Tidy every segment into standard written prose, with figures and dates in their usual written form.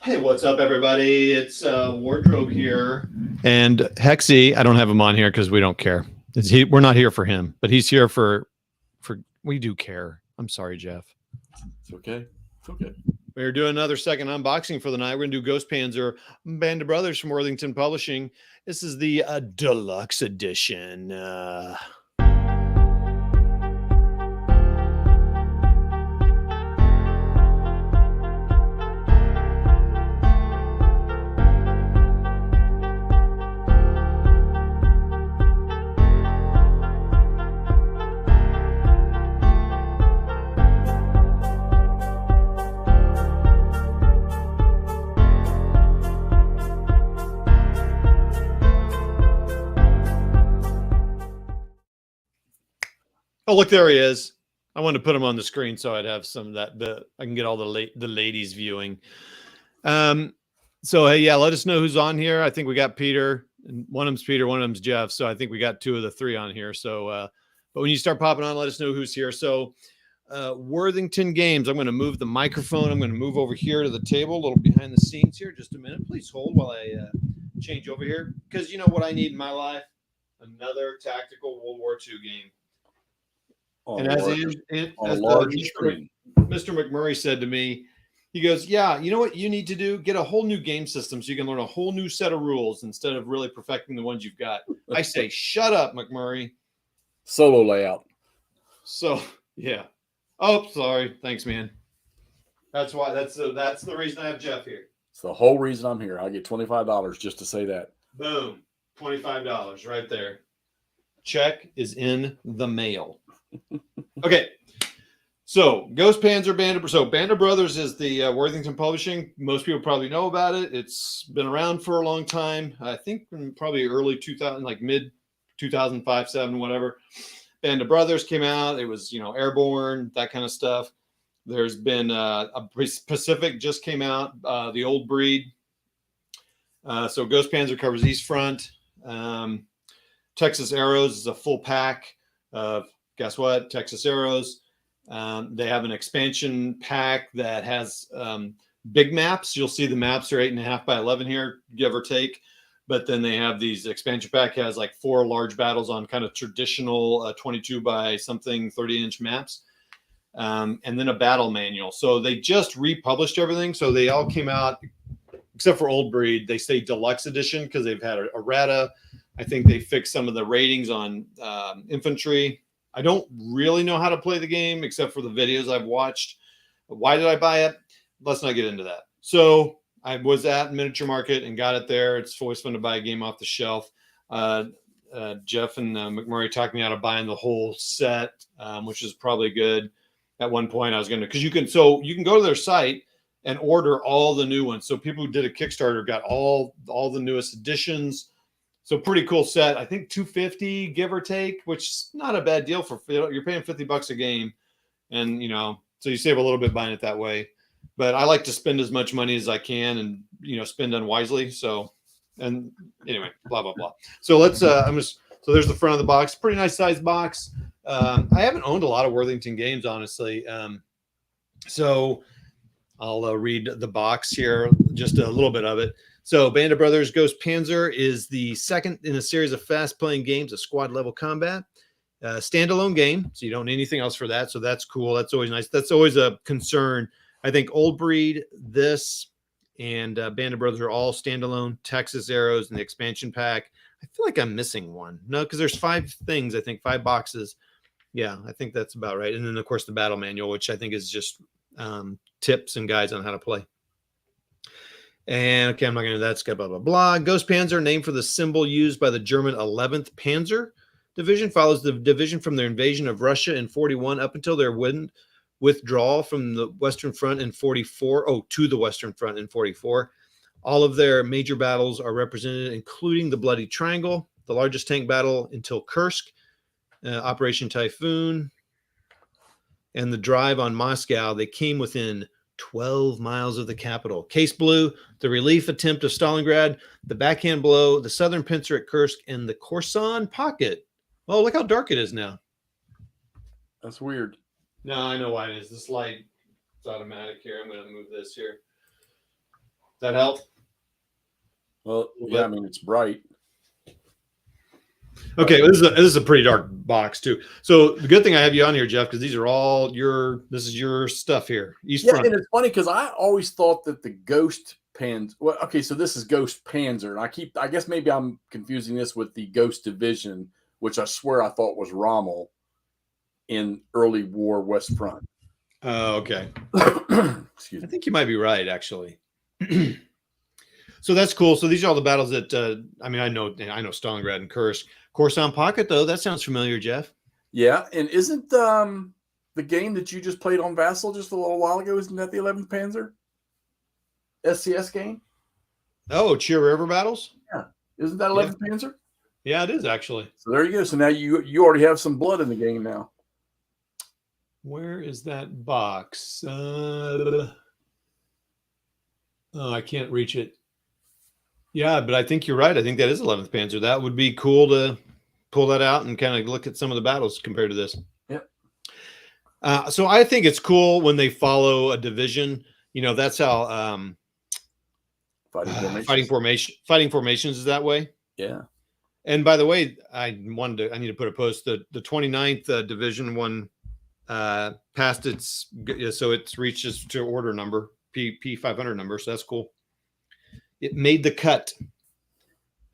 Hey, what's up, everybody? It's Wardrobe here. And Hexy, I don't have him on here because we don't care. We're not here for him, but he's here for we do care. I'm sorry, Jeff. It's okay. It's okay. We're doing another second unboxing for the night. We're going to do Ghost Panzer Band of Brothers from Worthington Publishing. This is the deluxe edition. Oh, look, there he is. I wanted to put him on the screen so I'd have some of that. I can get all the ladies viewing. So, hey, yeah, let us know who's on here. I think we got Peter. And one of them's Peter, one of them's Jeff. So I think we got two of the three on here. So, but when you start popping on, let us know who's here. So, Worthington Games. I'm going to move the microphone. I'm going to move over here to the table, a little behind the scenes here. Just a minute. Please hold while I change over here. Because you know what I need in my life? Another tactical World War II game. And as Mr. McMurray said to me, he goes, yeah, you know what you need to do? Get a whole new game system so you can learn a whole new set of rules instead of really perfecting the ones you've got. I say, shut up, McMurray. Solo layout. So, yeah. Oh, sorry. Thanks, man. That's why. That's the reason I have Jeff here. It's the whole reason I'm here. I get $25 just to say that. Boom. $25 right there. Check is in the mail. Okay, so Ghost Panzer Band of Brothers is the Worthington Publishing. Most people probably know about it. It's been around for a long time. I think probably early 2000, like mid 2005, 7, whatever. Band of Brothers came out. It was, airborne, that kind of stuff. There's been a Pacific just came out, the old breed. So Ghost Panzer covers East Front. Texas Arrows is a full pack of, guess what? Texas Arrows. They have an expansion pack that has big maps. You'll see the maps are 8.5 by 11 here, give or take. But then they have these expansion pack has like 4 large battles on kind of traditional 22 by something 30-inch maps. And then a battle manual. So they just republished everything. So they all came out, except for Old Breed. They say deluxe edition because they've had a errata. I think they fixed some of the ratings on infantry. I don't really know how to play the game except for the videos I've watched. Why did I buy it? Let's not get into that. So I was at Miniature Market and got it there. It's always fun to buy a game off the shelf. Jeff and McMurray talked me out of buying the whole set, which is probably good. At one point I was going to, because you can go to their site and order all the new ones. So people who did a Kickstarter got all the newest editions. So pretty cool set. I think $250 give or take, which is not a bad deal for you're paying $50 a game, and so you save a little bit buying it that way. But I like to spend as much money as I can, and spend unwisely. So, and anyway, blah blah blah. So let's so there's the front of the box. Pretty nice sized box. I haven't owned a lot of Worthington games, honestly. So I'll read the box here, just a little bit of it. So Band of Brothers Ghost Panzer is the second in a series of fast-playing games of squad-level combat. Standalone game, so you don't need anything else for that. So that's cool. That's always nice. That's always a concern. I think Old Breed, this, and Band of Brothers are all standalone. Texas Arrows and the expansion pack. I feel like I'm missing one. No, because there's 5 things, I think, 5 boxes. Yeah, I think that's about right. And then, of course, the battle manual, which I think is just tips and guides on how to play. And okay, I'm not going to do that. It's got blah, blah, blah. Ghost Panzer, named for the symbol used by the German 11th Panzer Division, follows the division from their invasion of Russia in 41 up until their withdrawal from the Western Front in 44. Oh, to the Western Front in 44. All of their major battles are represented, including the Bloody Triangle, the largest tank battle until Kursk, Operation Typhoon, and the drive on Moscow. They came within 12 miles of the capital. Case Blue, the relief attempt of Stalingrad, the backhand blow, the southern pincer at Kursk, and the Korsan pocket. Oh, look how dark it is now. That's weird. No, I know why it is. This light is automatic here. I'm going to move this here. That help? Well, yeah, I mean, it's bright. Okay, this is a pretty dark box too. So the good thing I have you on here, Jeff, because these are all this is your stuff here. East Front. And it's funny because I always thought that the Ghost Panzer. Well, okay, so this is Ghost Panzer, and I guess maybe I'm confusing this with the Ghost Division, which I swear I thought was Rommel in early war West Front. Oh, okay. Excuse me. I think you might be right, actually. So that's cool. So these are all the battles that I mean, I know Stalingrad and Kursk. Coruscant Pocket, though, that sounds familiar, Jeff. Yeah, and isn't the game that you just played on Vassal just a little while ago, isn't that the 11th Panzer SCS game? Oh, Cheer River battles? Yeah. Isn't that 11th Panzer? Yeah, it is, actually. So there you go. So now you already have some blood in the game now. Where is that box? Oh, I can't reach it. Yeah, but I think you're right. I think that is 11th Panzer. That would be cool to pull that out and kind of look at some of the battles compared to this. Yep. So I think it's cool when they follow a division. You know, that's how fighting formations is that way. Yeah. And by the way, I need to put a post. The 29th Division one passed its, so it reaches to order number P500 number. So that's cool. It made the cut.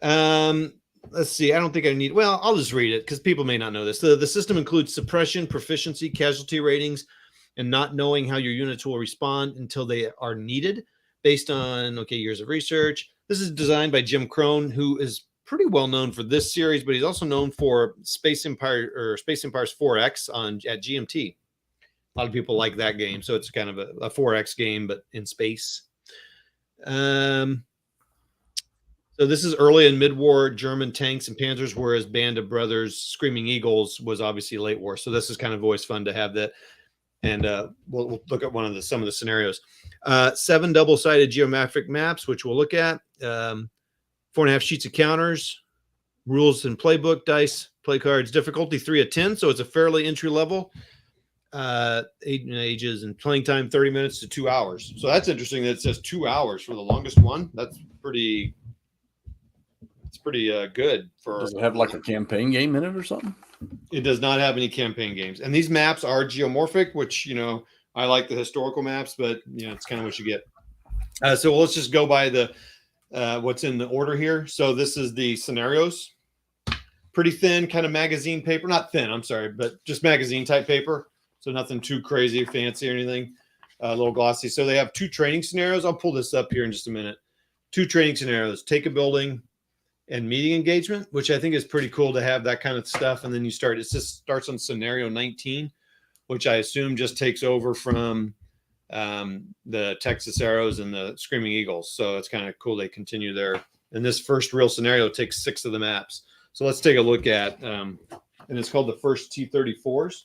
Let's see. I don't think I need. Well, I'll just read it because people may not know this. The system includes suppression, proficiency, casualty ratings, and not knowing how your units will respond until they are needed, based on years of research. This is designed by Jim Crone, who is pretty well known for this series, but he's also known for Space Empires 4X at GMT. A lot of people like that game, so it's kind of a 4X game, but in space. So this is early and mid-war German tanks and panzers, whereas Band of Brothers, Screaming Eagles was obviously late war. So this is kind of always fun to have that. And we'll look at some of the scenarios. 7 double-sided geometric maps, which we'll look at. 4.5 sheets of counters, rules and playbook, dice, play cards, difficulty 3 of 10. So it's a fairly entry level. Ages and playing time 30 minutes to 2 hours. So that's interesting that it says 2 hours for the longest one. That's pretty. It's pretty good for. Does it have like a campaign game in it or something? It does not have any campaign games, and these maps are geomorphic, which I like the historical maps, but it's kind of what you get. So let's just go by the what's in the order here. So this is the scenarios. Pretty thin, kind of magazine paper. Not thin, I'm sorry, but just magazine type paper. So nothing too crazy, fancy or anything. A little glossy. So they have 2 training scenarios. I'll pull this up here in just a minute. 2 training scenarios: take a building and meeting engagement, which I think is pretty cool to have that kind of stuff. And then it just starts on scenario 19, which I assume just takes over from the Texas Arrows and the Screaming Eagles. So it's kind of cool. They continue there. And this first real scenario takes 6 of the maps. So let's take a look at, and it's called the first T-34s.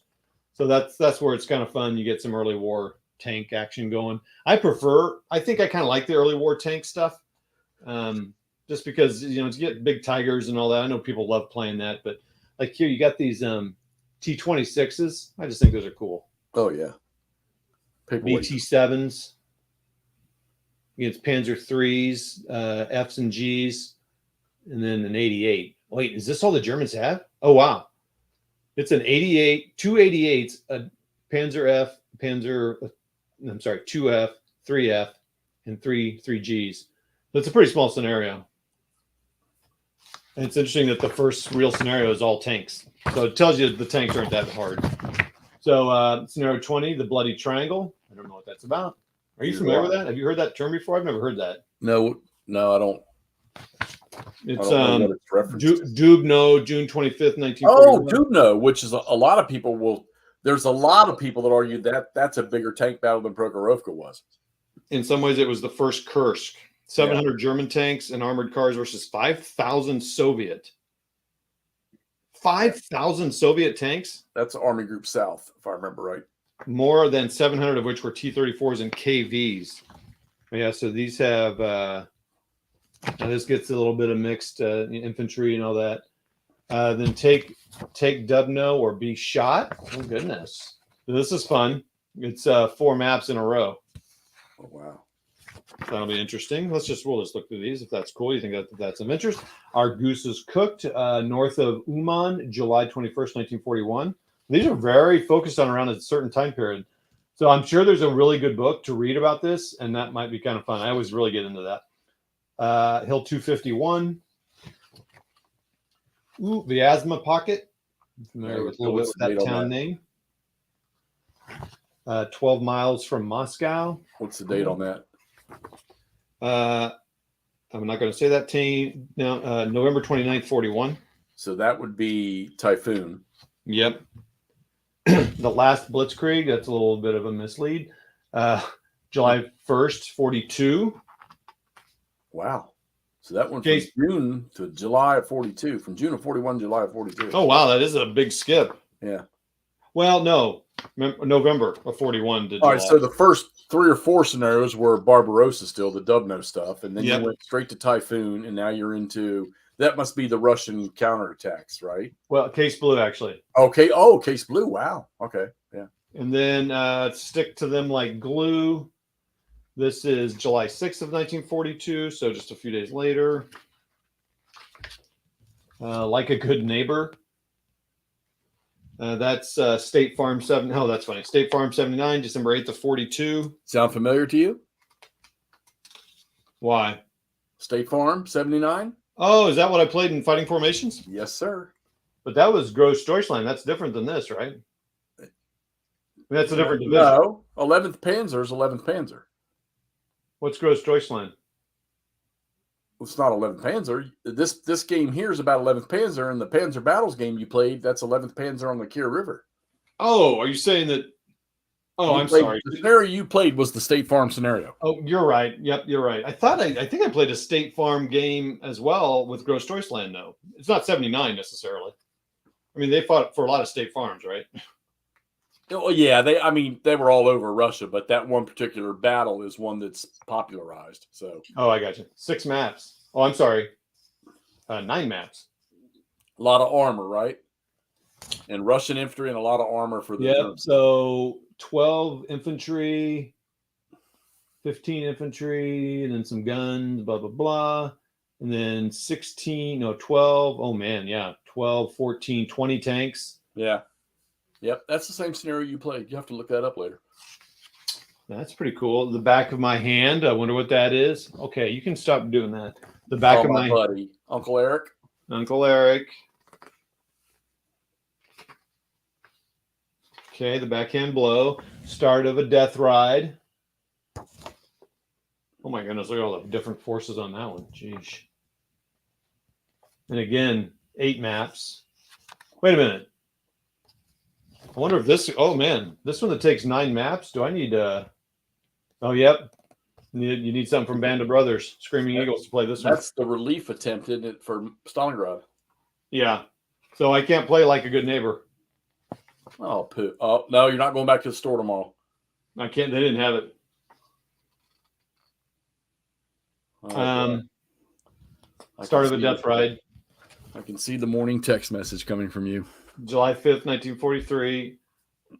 So that's where it's kind of fun. You get some early war tank action going. I think I kind of like the early war tank stuff. Just because, to get big tigers and all that. I know people love playing that, but like here, you got these T-26s. I just think those are cool. Oh, yeah. BT-7s. Against Panzer 3s, Fs and Gs, and then an 88. Wait, is this all the Germans have? Oh, wow. It's an 88, 2 88s, a Panzer F, 2F, 3F, and 3 Gs. So it's a pretty small scenario. And it's interesting that the first real scenario is all tanks. So it tells you that the tanks aren't that hard. So scenario 20, the Bloody Triangle. I don't know what that's about. Are you familiar with that? Have you heard that term before? I've never heard that. No, I don't. It's Dubno, June 25th, 1941. Oh, Dubno, which is a lot of people will. There's a lot of people that argue that that's a bigger tank battle than Prokhorovka was. In some ways, it was the first Kursk. 700 German tanks and armored cars versus 5,000 Soviet. 5,000 Soviet tanks? That's Army Group South, if I remember right. More than 700 of which were T-34s and KVs. Yeah, so these have, this gets a little bit of mixed infantry and all that. Then take Dubno or be shot. Oh, goodness. This is fun. It's 4 maps in a row. Oh, wow. That'll be interesting. We'll just look through these if that's cool. You think that's of interest? Our Goose is Cooked, north of Uman, July 21st, 1941. These are very focused on around a certain time period. So I'm sure there's a really good book to read about this, and that might be kind of fun. I always really get into that. Hill 251. Ooh, the Asthma Pocket. Familiar with that town name? 12 miles from Moscow. What's the date on that? I'm not going to say that team now. November 29th, 41. So that would be Typhoon. Yep. The Last Blitzkrieg. That's a little bit of a mislead. July 1st, 42. Wow. So that went from June to July of 42. From June of 41 to July of 42. Oh, wow. That is a big skip. Yeah. Well, no. November of 41 to July. All right, so the first 3 or 4 scenarios were Barbarossa still, the Dubno stuff, and then you went straight to Typhoon, and now you're into that must be the Russian counterattacks, right? Well, Case Blue, actually. Okay. Oh, Case Blue. Wow. Okay. Yeah. And then Stick to Them Like Glue. This is July 6th of 1942, so just a few days later. Like a Good Neighbor. That's State Farm 7. Oh, that's funny. State Farm 79, December 8th of 42. Sound familiar to you? Why? State Farm 79? Oh, is that what I played in Fighting Formations? Yes, sir. But that was Gross Deutschland. That's different than this, right? I mean, that's a different division. No, 11th Panzer is 11th Panzer. What's Gross Deutschland? It's not 11th Panzer. This game here is about 11th Panzer, and the Panzer Battles game you played, that's 11th Panzer on the Kira River. Oh, are you saying that? Oh, I'm sorry. The scenario you played was the State Farm scenario. Oh, you're right. Yep, you're right. I think I played a State Farm game as well with Gross Deutschland, though. It's not 79 necessarily. I mean, they fought for a lot of State Farms, right? Oh, yeah. They were all over Russia, but that one particular battle is one that's popularized. So. Oh, I got you. 6 maps. Oh, I'm sorry. 9 maps. A lot of armor, right? And Russian infantry and a lot of armor for the Germans. So 12 infantry, 15 infantry, and then some guns, blah, blah, blah. And then 12. Oh, man, yeah. 12, 14, 20 tanks. Yeah. Yep, that's the same scenario you played. You have to look that up later. That's pretty cool. The back of my hand. I wonder what that is. Okay, you can stop doing that. The back of my buddy, Uncle Eric. Uncle Eric. Okay, the backhand blow. Start of a death ride. Oh my goodness, look at all the different forces on that one. Jeez. And again, 8 maps. Wait a minute. I wonder if this, oh man, this one that takes 9 maps, do I need oh, yep. You need something from Band of Brothers, Screaming Eagles to play this one. That's the relief attempt, isn't it, for Stalingrad? Yeah. So I can't play Like a Good Neighbor. Oh, poo. Oh, no, you're not going back to the store tomorrow. I can't, they didn't have it. Start of a death ride. I can see the morning text message coming from you. July 5th, 1943.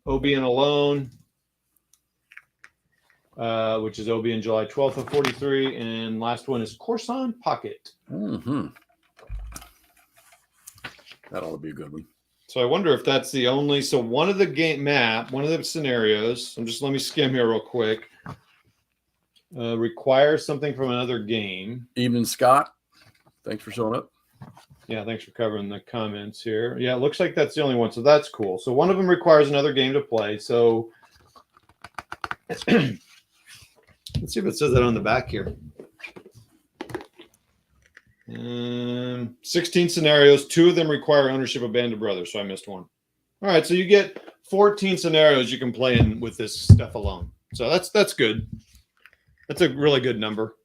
Obion Alone, which is Obion July 12th of 43. And last one is Corson Pocket. Mm-hmm. That ought to be a good one. So I wonder if that's the only. So one of the game map, one of the scenarios. Let me skim here real quick. Requires something from another game. Evening, Scott. Thanks for showing up. Yeah, thanks for covering the comments here. Yeah, it looks like that's the only one. So that's cool. So one of them requires another game to play. So let's see if it says that on the back here. 16 scenarios. 2 of them require ownership of Band of Brothers. So I missed one. All right, so you get 14 scenarios you can play in with this stuff alone. So that's good. That's a really good number.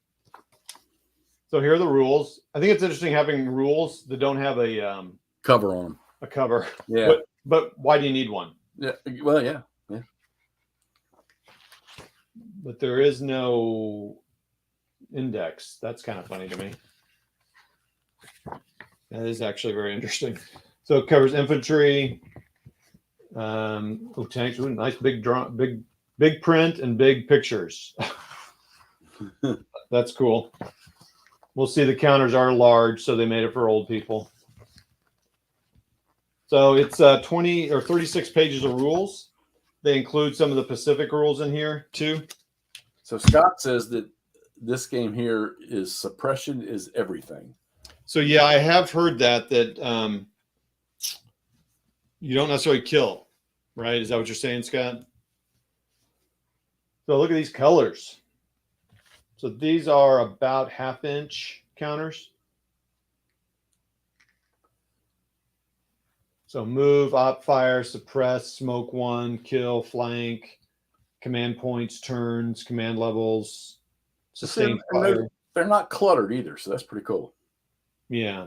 So here are the rules. I think it's interesting having rules that don't have a cover on them. A cover. Yeah. But why do you need one? Yeah. Well, yeah. Yeah. But there is no index. That's kind of funny to me. That is actually very interesting. So it covers infantry, tanks. Ooh, nice big print and big pictures. That's cool. We'll see the counters are large, so they made it for old people. So it's 20 or 36 pages of rules. They include some of the Pacific rules in here too. So Scott says that this game here is suppression is everything. So yeah, I have heard that you don't necessarily kill, right? Is that what you're saying, Scott? So look at these colors. So these are about 1/2 inch counters. So move, op, fire, suppress, smoke one, kill, flank, command points, turns, command levels, sustain fire. They're not cluttered either, so that's pretty cool. Yeah.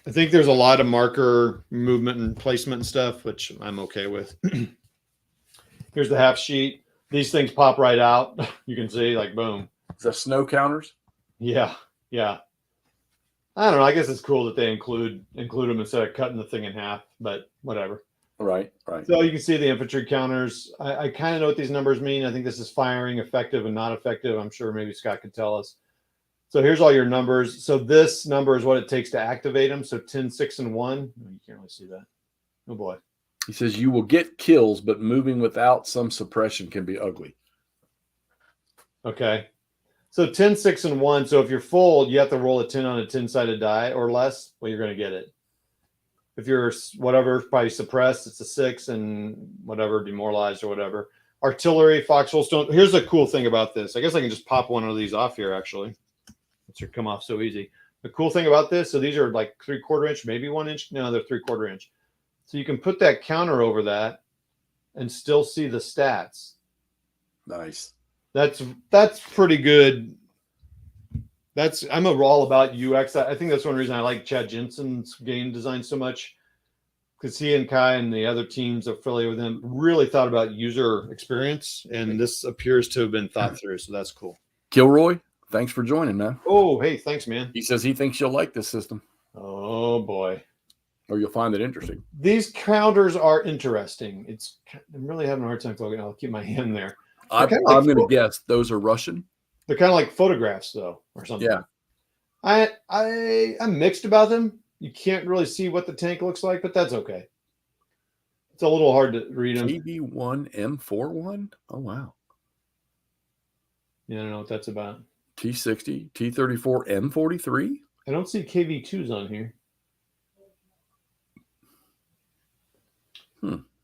I think there's a lot of marker movement and placement and stuff, which I'm okay with. Here's the half sheet. These things pop right out. You can see, like, boom. Is that snow counters? Yeah, yeah. I don't know. I guess it's cool that they include them instead of cutting the thing in half, but whatever. Right, right. So you can see the infantry counters. I kind of know what these numbers mean. I think this is firing, effective, and not effective. I'm sure maybe Scott could tell us. So here's all your numbers. So this number is what it takes to activate them. So 10, 6, and 1. Oh, you can't really see that. Oh, boy. He says you will get kills, but moving without some suppression can be ugly. Okay. So 10, 6, and 1. So if you're full, you have to roll a 10 on a 10-sided die or less. Well, you're going to get it. If you're whatever, probably suppressed, it's a 6 and whatever, demoralized or whatever. Artillery, foxhole stone. Here's the cool thing about this. I guess I can just pop one of these off here, actually. It should come off so easy. The cool thing about this, so these are like 3/4 inch, maybe 1 inch. No, they're 3/4 inch. So you can put that counter over that and still see the stats. Nice. That's pretty good. I'm all about UX. I think that's one reason I like Chad Jensen's game design so much, because he and Kai and the other teams affiliated with him really thought about user experience, and this appears to have been thought through. So that's cool. Kilroy, thanks for joining, man. Oh, hey, thanks, man. He says he thinks you'll like this system. Oh boy, or you'll find it interesting. These counters are interesting. I'm really having a hard time focusing. I'll keep my hand there. I'm going to guess those are Russian. They're kind of like photographs, though, or something. Yeah. I'm mixed about them. You can't really see what the tank looks like, but that's okay. It's a little hard to read them. TV1M41. Oh wow. Yeah, I don't know what that's about. T60, T34M43. I don't see KV2s on here.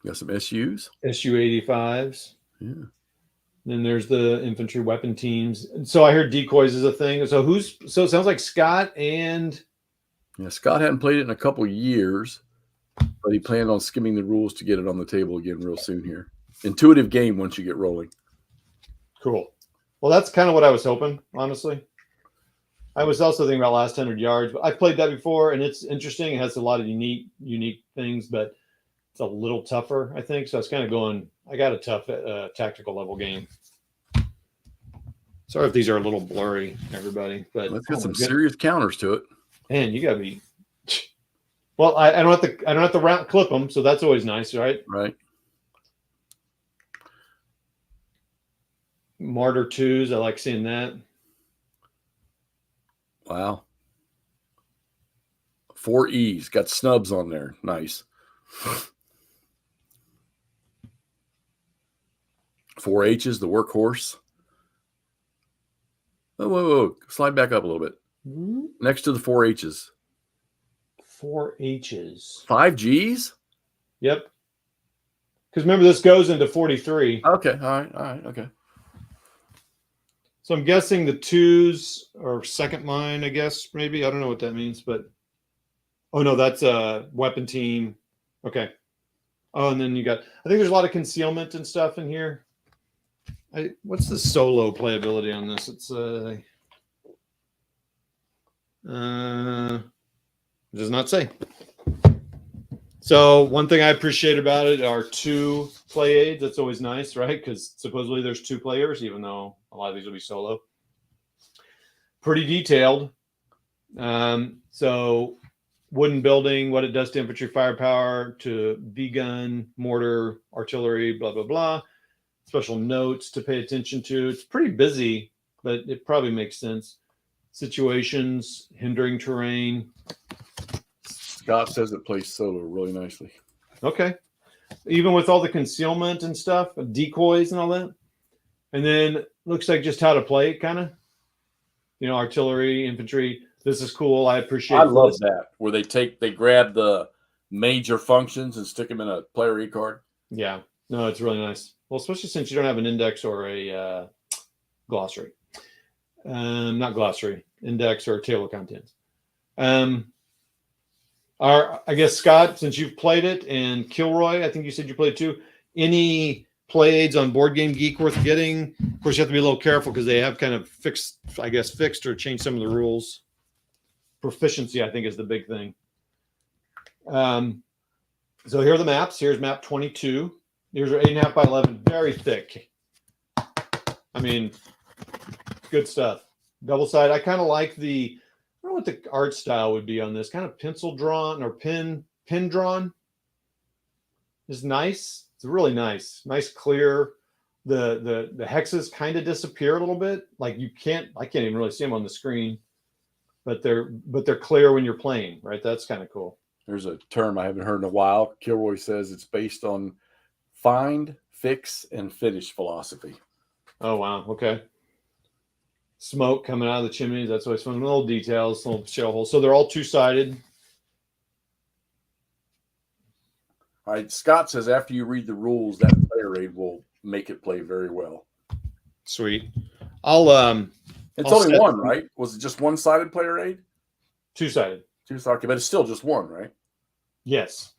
Got some SUs. SU-85s. Yeah. Then there's the infantry weapon teams. So I heard decoys is a thing. So it sounds like Scott and Scott hadn't played it in a couple of years, but he planned on skimming the rules to get it on the table again real soon here. Intuitive game once you get rolling. Cool. Well, that's kind of what I was hoping, honestly. I was also thinking about Last 100 Yards, but I've played that before, and it's interesting. It has a lot of unique things, but it's a little tougher, I think. So it's kind of going, I got a tough tactical level game. Sorry if these are a little blurry, everybody, but let's get some serious counters to it. Man, you gotta be. Well, I don't have to clip them, so that's always nice, right? Right. Martyr 2s, I like seeing that. Wow. 4 E's, got snubs on there. Nice. 4 H's, the workhorse. Oh, whoa. Slide back up a little bit. Next to the 4 H's. 4 H's. 5 G's? Yep. Because remember, this goes into 43. Okay. All right. Okay. So I'm guessing the 2s are second line, I guess, maybe. I don't know what that means, but. Oh, no, that's a weapon team. Okay. Oh, and then you got, I think there's a lot of concealment and stuff in here. What's the solo playability on this? It's it does not say. So one thing I appreciate about it are 2 play aids. That's always nice, right? Because supposedly there's 2 players, even though a lot of these will be solo. Pretty detailed. So wooden building, what it does to infantry firepower, to B gun, mortar, artillery, blah, blah, blah. special notes to pay attention to. It's pretty busy, but it probably makes sense. Situations, hindering terrain. Scott says it plays solo really nicely. Okay. Even with all the concealment and stuff, decoys and all that. And then looks like just how to play it, kind of. You know, artillery, infantry. This is cool. I appreciate. I love that where they grab the major functions and stick them in a player E card. Yeah, no, it's really nice. Well, especially since you don't have an index or a glossary. Not glossary, index or table of contents. I guess Scott, since you've played it, and Kilroy, I think you said you played too. Any play aids on Board Game Geek worth getting? Of course, you have to be a little careful because they have kind of fixed or changed some of the rules. Proficiency, I think, is the big thing. So here are the maps. Here's map 22. Here's our 8.5 by 11, very thick. I mean, good stuff. Double side. I kind of like the. I don't know what the art style would be on this. Kind of pencil drawn or pen drawn. It's nice. It's really nice. Nice, clear. The hexes kind of disappear a little bit. Like I can't even really see them on the screen, but they're clear when you're playing, right? That's kind of cool. There's a term I haven't heard in a while. Kilroy says it's based on find, fix, and finish philosophy. Oh, wow. Okay. Smoke coming out of the chimneys. That's always fun. Little details, little shell holes. So they're all two-sided. All right. Scott says after you read the rules, that player aid will make it play very well. Sweet. It's I'll only one, right? Was it just one-sided player aid? Two-sided. Two-sided, but it's still just one, right? Yes.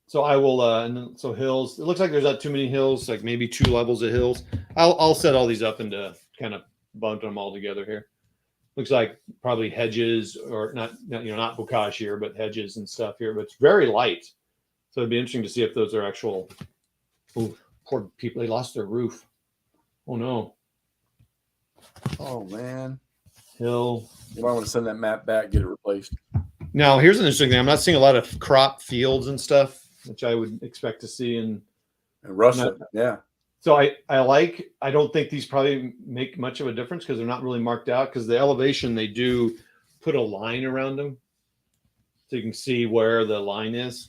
So I will, and then so hills. It looks like there's not too many hills, like maybe 2 levels of hills. I'll set all these up into kind of bump them all together here. Looks like probably hedges or not bocage here, but hedges and stuff here. But it's very light, so it'd be interesting to see if those are actual. Oh, poor people! They lost their roof. Oh no! Oh man! Hill. You might want to send that map back, get it replaced. Now here's an interesting thing. I'm not seeing a lot of crop fields and stuff, which I would expect to see in Russia. Yeah. So I don't think these probably make much of a difference because they're not really marked out, because the elevation, they do put a line around them so you can see where the line is.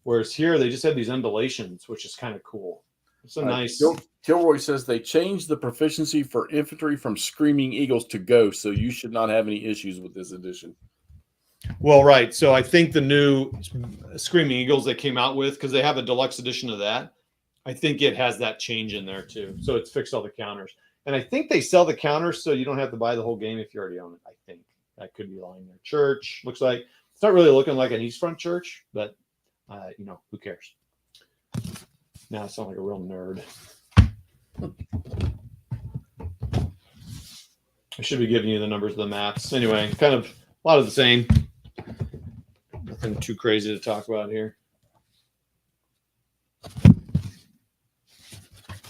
Whereas here they just have these undulations, which is kind of cool. It's a nice. Kilroy says they changed the proficiency for infantry from Screaming Eagles to Ghost, so you should not have any issues with this edition. Well, right. So I think the new Screaming Eagles they came out with, because they have a deluxe edition of that, I think it has that change in there too. So it's fixed all the counters. And I think they sell the counters so you don't have to buy the whole game if you already own it. I think that could be lying there. Church looks like it's not really looking like an East Front church, but who cares? Now I sound like a real nerd. I should be giving you the numbers of the maps. Anyway, kind of a lot of the same. Nothing too crazy to talk about here.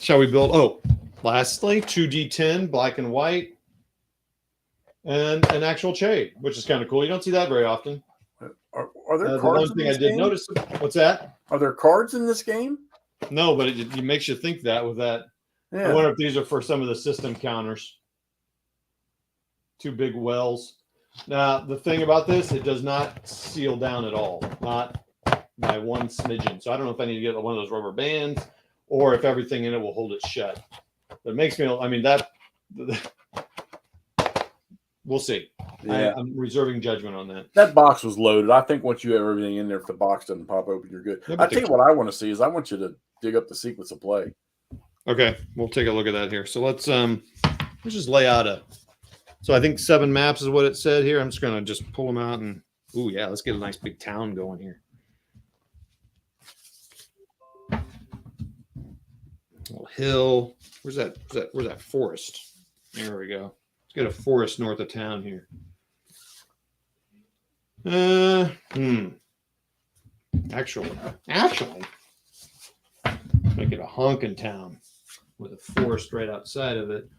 Shall we build? Oh, lastly, 2D10, black and white, and an actual shade, which is kind of cool. You don't see that very often. Are there The cards? one thing I did notice. What's that? Are there cards in this game? No, but it makes you think that with that. Yeah. I wonder if these are for some of the system counters. 2 big wells. Now, the thing about this, it does not seal down at all. Not by one smidgen. So I don't know if I need to get one of those rubber bands or if everything in it will hold it shut. But it makes me, we'll see. Yeah. I'm reserving judgment on that. That box was loaded. I think once you have everything in there, if the box doesn't pop open, you're good. Yeah, I tell you what I want to see is I want you to dig up the sequence of play. Okay, we'll take a look at that here. So let's just lay out so I think 7 maps is what it said here. I'm just gonna just pull them out and let's get a nice big town going here. Little hill. Where's that forest? There we go. Let's get a forest north of town here. Actually, make it a honking town with a forest right outside of it.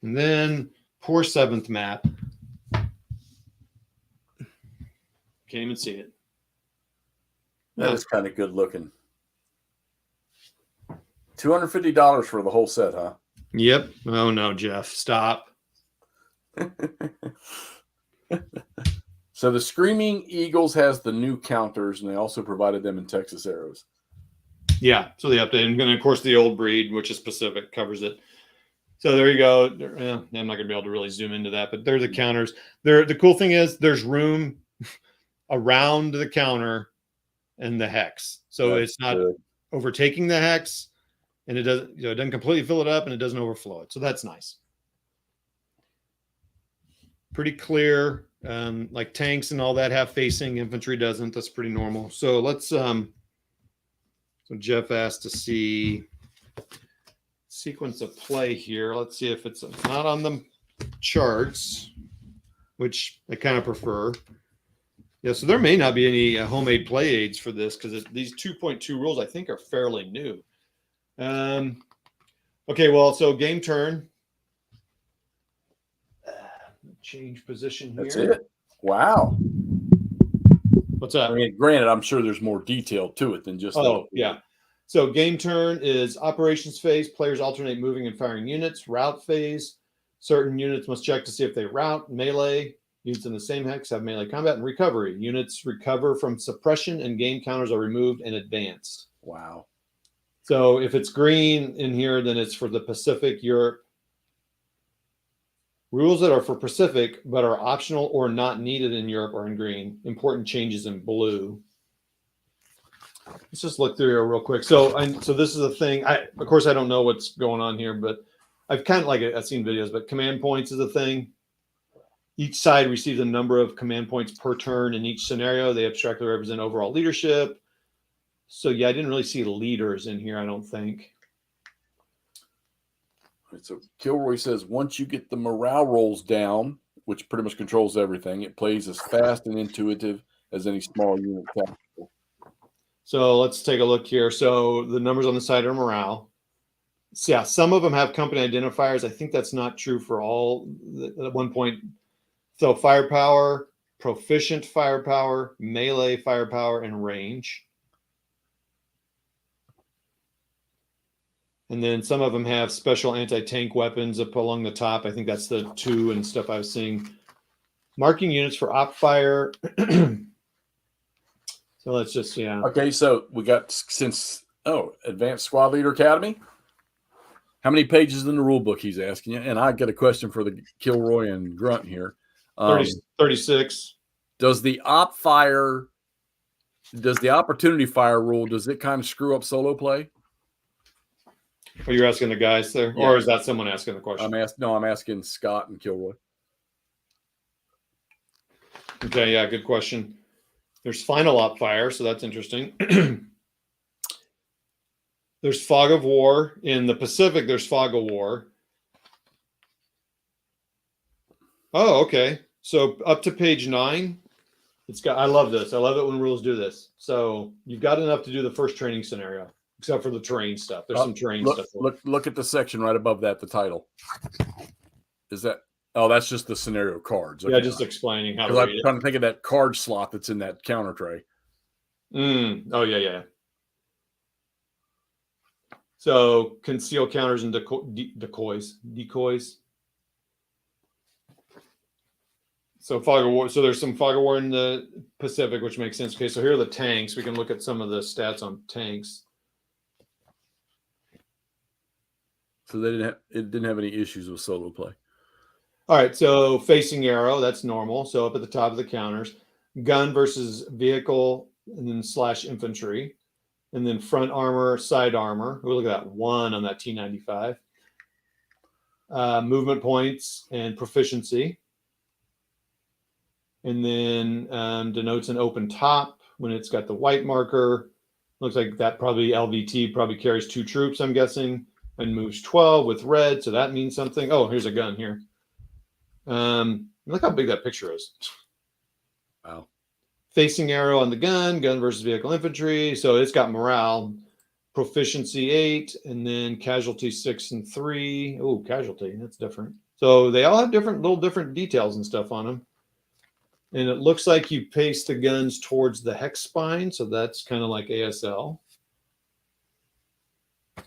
And then poor 7th map. Can't even see it. That is kind of good looking. $250 for the whole set, huh? Yep. Oh no, Jeff, stop. So the Screaming Eagles has the new counters, and they also provided them in Texas Arrows. Yeah, so the update, and then of course the old breed, which is Pacific, covers it. So there you go. I'm not going to be able to really zoom into that, but they're the counters. The cool thing is there's room around the counter and the hex, so That's it's not good. overtaking the hex, and it doesn't completely fill it up, and it doesn't overflow it. So that's nice. Pretty clear. Like tanks and all that have facing, infantry doesn't. That's pretty normal. So let's. So Jeff asked to see sequence of play here. Let's see if it's not on the charts, which I kind of prefer. Yeah, so there may not be any homemade play aids for this because these 2.2 rules I think are fairly new. Okay, well, so game turn. Change position here. That's it. Wow. What's that? I mean, granted, I'm sure there's more detail to it than just. Yeah. So game turn is operations phase. Players alternate moving and firing units. Route phase. Certain units must check to see if they route. Melee. Units in the same hex have melee combat. And recovery. Units recover from suppression and game counters are removed and advanced. Wow. So if it's green in here, then it's for the Pacific, Europe. Rules that are for Pacific but are optional or not needed in Europe are in green. Important changes in blue. Let's just look through here real quick. So this is the thing. Of course, I don't know what's going on here, but I've kind of I've seen videos, but command points is a thing. Each side receives a number of command points per turn in each scenario. They abstractly represent overall leadership. So yeah, I didn't really see leaders in here, I don't think. So Kilroy says once you get the morale rolls down, which pretty much controls everything, it plays as fast and intuitive as any small unit tactical. So let's take a look here. So the numbers on the side are morale. So yeah, some of them have company identifiers. I think that's not true for all at one point. So firepower, proficient firepower, melee firepower, and range. And then some of them have special anti-tank weapons up along the top. I think that's the 2 and stuff I was seeing. Marking units for op fire. So let's just, yeah. Okay, so we got Advanced Squad Leader Academy. How many pages in the rule book he's asking you? And I get a question for the Kilroy and Grunt here. 36. Does the opportunity fire rule, does it kind of screw up solo play? Are you asking the guys there? Yeah. Or is that someone asking the question? I'm asking Scott and Kilroy. Okay, yeah, good question. There's final op fire, so that's interesting. There's fog of war. In the Pacific, there's fog of war. Oh, okay. So up to page 9, I love this. I love it when rules do this. So you've got enough to do the first training scenario, except for the terrain stuff. There's some terrain stuff. Look at the section right above that, the title. Is that? Oh, that's just the scenario cards. Okay. Yeah, just explaining how to read it. I'm trying to think of that card slot that's in that counter tray. Oh, yeah. So conceal counters and decoys. So fog of war. So there's some fog of war in the Pacific, which makes sense. Okay, so here are the tanks. We can look at some of the stats on tanks. So it didn't have any issues with solo play. All right, so facing arrow, that's normal. So up at the top of the counters, gun versus vehicle, and then / infantry, and then front armor, side armor. Look at that 1 on that T95. Movement points and proficiency. And then denotes an open top when it's got the white marker. Looks like that probably LVT probably carries 2 troops, I'm guessing, and moves 12 with red. So that means something. Oh, here's a gun here. Look how big that picture is. Wow. Facing arrow on the gun versus vehicle infantry. So it's got morale, proficiency 8, and then casualty 6 and 3. Oh, casualty, that's different. So they all have little different details and stuff on them. And it looks like you paste the guns towards the hex spine. So that's kind of like ASL.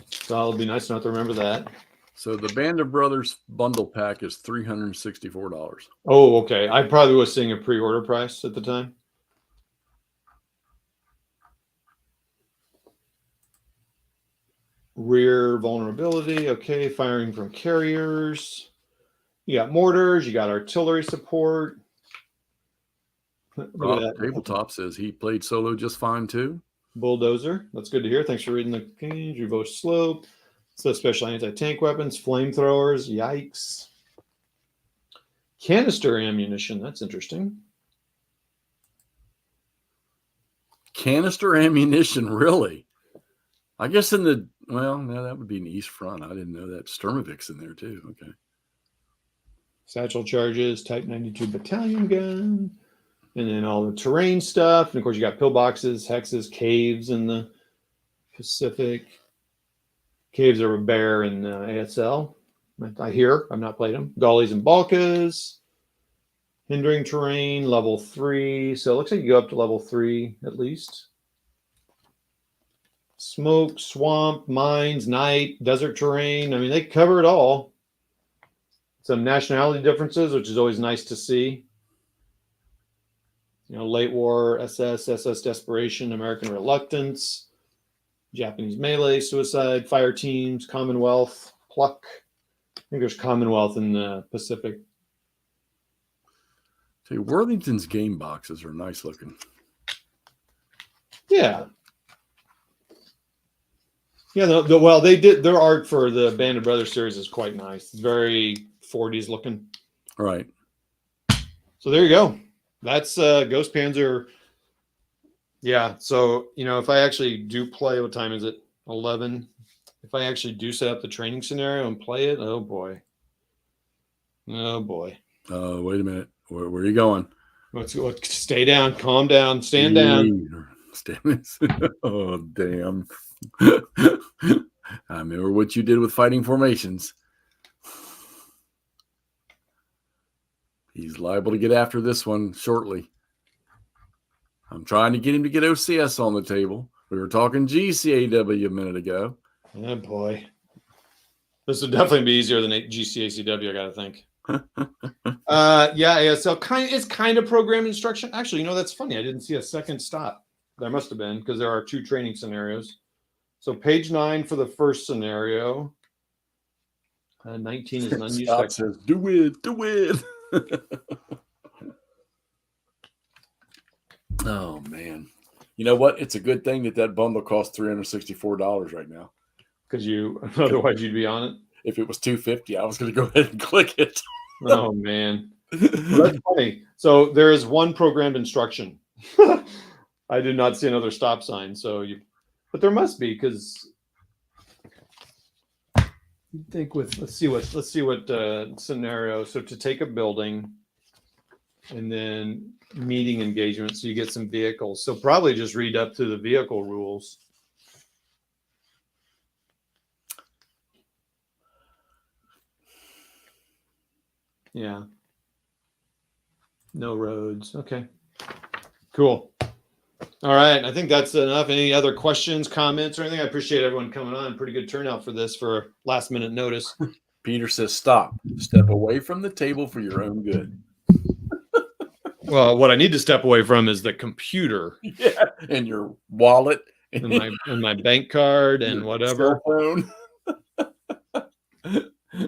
So it'll be nice not to remember that. So the Band of Brothers bundle pack is $364. Oh, okay. I probably was seeing a pre-order price at the time. Rear vulnerability. Okay. Firing from carriers. You got mortars. You got artillery support. Look Rob at that. Tabletop says he played solo just fine too. Bulldozer. That's good to hear. Thanks for reading the page. Reverse slope. So special anti-tank weapons, flamethrowers. Yikes. Canister ammunition. That's interesting. Canister ammunition, really? I guess in the, well, no, that would be in the East Front. I didn't know that. Sturmovic's in there too. Okay. Satchel charges, Type 92 battalion gun. And then all the terrain stuff. And of course, you got pillboxes, hexes, caves in the Pacific. Caves are a bear in ASL. I hear. I've not played them. Gullies and Balkas. Hindering terrain, level 3. So it looks like you go up to level 3 at least. Smoke, swamp, mines, night, desert terrain. I mean, they cover it all. Some nationality differences, which is always nice to see. You know, late war, SS Desperation, American Reluctance, Japanese Melee, Suicide, Fire Teams, Commonwealth, Pluck. I think there's Commonwealth in the Pacific. See, Worthington's game boxes are nice looking. Yeah. Yeah, well, they did their art for the Band of Brothers series is quite nice. It's very 40s looking. Right. So there you go. That's Ghost Panzer. Yeah. So, you know, if I actually do play, what time is it? 11. If I actually do set up the training scenario and play it, oh boy. Oh boy. Wait a minute. Where are you going? Let's go. Stay down. Calm down. Stand down. Oh, damn. I remember what you did with fighting formations. He's liable to get after this one shortly. I'm trying to get him to get OCS on the table. We were talking GCAW a minute ago. Oh boy. This would definitely be easier than GCACW, I gotta think. Yeah, ASL is kind of program instruction. Actually, you know, that's funny. I didn't see a second stop. There must have been, because there are 2 training scenarios. So page 9 for the first scenario. 19 is an unused Scott says, do it. Oh, man. You know what? It's a good thing that bundle costs $364 right now. Because otherwise you'd be on it. If it was $250, I was going to go ahead and click it. Oh, man. Well, that's funny. So there is one programmed instruction. I did not see another stop sign. But there must be, because you'd think let's see what scenario. So to take a building and then meeting engagement, so you get some vehicles. So probably just read up to the vehicle rules. Yeah. No roads. Okay. Cool. All right. I think that's enough. Any other questions, comments, or anything? I appreciate everyone coming on. Pretty good turnout for this for last minute notice. Peter says, stop. Step away from the table for your own good. Well, what I need to step away from is the computer. Yeah. And your wallet. And my bank card and whatever. Cell phone.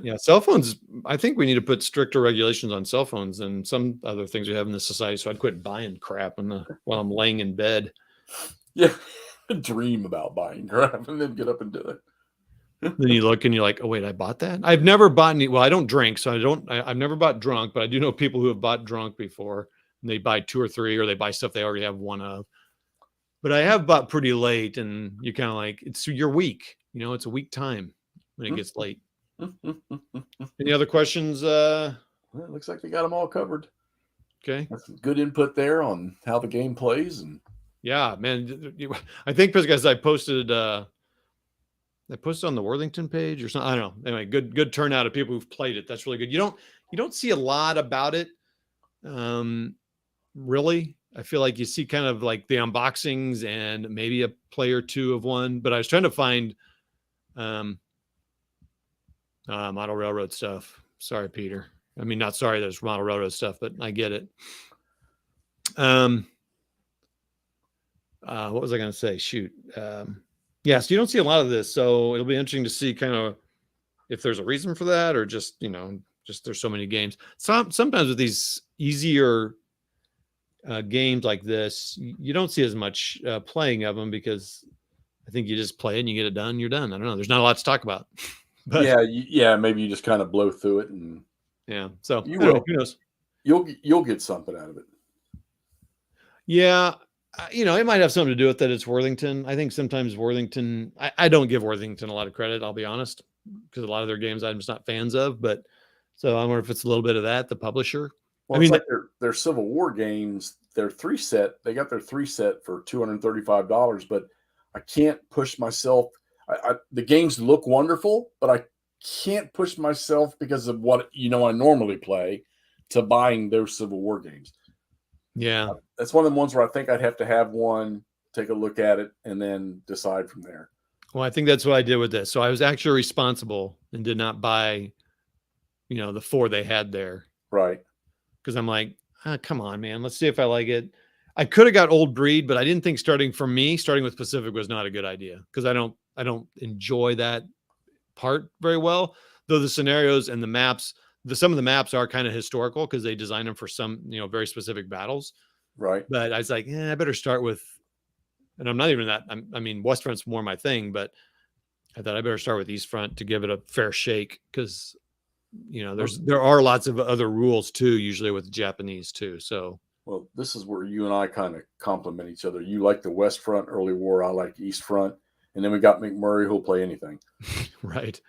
Yeah, cell phones. I think we need to put stricter regulations on cell phones and some other things we have in this society. So I'd quit buying crap while I'm laying in bed. Yeah, dream about buying crap and then get up and do it. Then you look and you're like, oh wait, I bought that. I've never bought any. Well, I don't drink, so I've never bought drunk, but I do know people who have bought drunk before. And they buy 2 or 3, or they buy stuff they already have one of. But I have bought pretty late, and you kind of like you're weak. You know, it's a weak time when it gets late. Any other questions? Well, it looks like they got them all covered. Okay. That's good input there on how the game plays. And yeah, man, I think because I posted on the Worthington page or something. I don't know. Anyway, good turnout of people who've played it. That's really good. You don't see a lot about it. Really, I feel like you see kind of like the unboxings and maybe a play or two of one. But I was trying to find Model railroad stuff. Sorry, Peter. I mean, not sorry there's model railroad stuff, but I get it. What was I going to say? Shoot. Yeah, so you don't see a lot of this. So it'll be interesting to see kind of if there's a reason for that, or just, just there's so many games. Sometimes with these easier games like this, you don't see as much playing of them because I think you just play it and you get it done. You're done. I don't know. There's not a lot to talk about. But yeah, maybe you just kind of blow through it, and yeah. So you will. Who knows? You'll get something out of it. Yeah. It might have something to do with that it's Worthington. I think sometimes Worthington, I don't give Worthington a lot of credit, I'll be honest, because a lot of their games I'm just not fans of. But so I wonder if it's a little bit of that, the publisher. Well, it's like their Civil War games, their 3-set, they got their 3-set for $235, but I can't push myself. The games look wonderful, but I can't push myself because of what I normally play to buying those Civil War games. Yeah. That's one of the ones where I think I'd have to have one, take a look at it, and then decide from there. Well, I think that's what I did with this. So I was actually responsible and did not buy, the 4 they had there. Right. Because I'm like, come on, man. Let's see if I like it. I could have got Old Breed, but I didn't think starting with Pacific was not a good idea because I don't enjoy that part very well. Though the scenarios and the maps, some of the maps are kind of historical because they design them for some, very specific battles. Right. But I was like, I better start with, and I'm not even that. I mean, West Front's more my thing, but I thought I better start with East Front to give it a fair shake because, there are lots of other rules too, usually with the Japanese too. So, well, this is where you and I kind of complement each other. You like the West Front early war. I like East Front. And then we got McMurray who'll play anything. Right.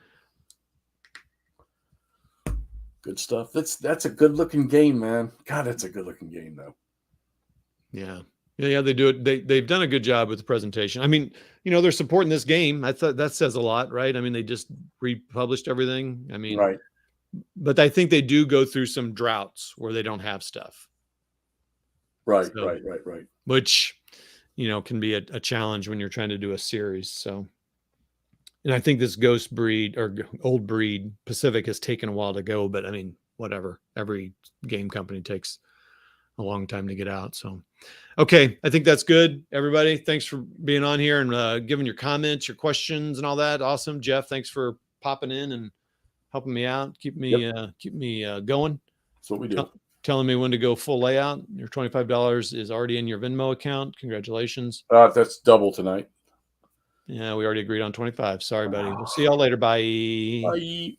Good stuff. That's a good looking game, man. God, that's a good looking game though. Yeah. Yeah, they do it. They've done a good job with the presentation. I mean, they're supporting this game. I thought that says a lot, right? I mean, they just republished everything. I mean, right. But I think they do go through some droughts where they don't have stuff. Right, so, right. Which, can be a challenge when you're trying to do a series. So, and I think this Ghost Breed or Old Breed Pacific has taken a while to go, but I mean, whatever. Every game company takes a long time to get out. So, okay. I think that's good. Everybody, thanks for being on here and giving your comments, your questions and all that. Awesome. Jeff, thanks for popping in and helping me out. Keep me going. That's what we do. Telling me when to go full layout. Your $25 is already in your Venmo account. Congratulations. That's double tonight. Yeah, we already agreed on 25. Sorry, buddy. We'll see y'all later. Bye. Bye.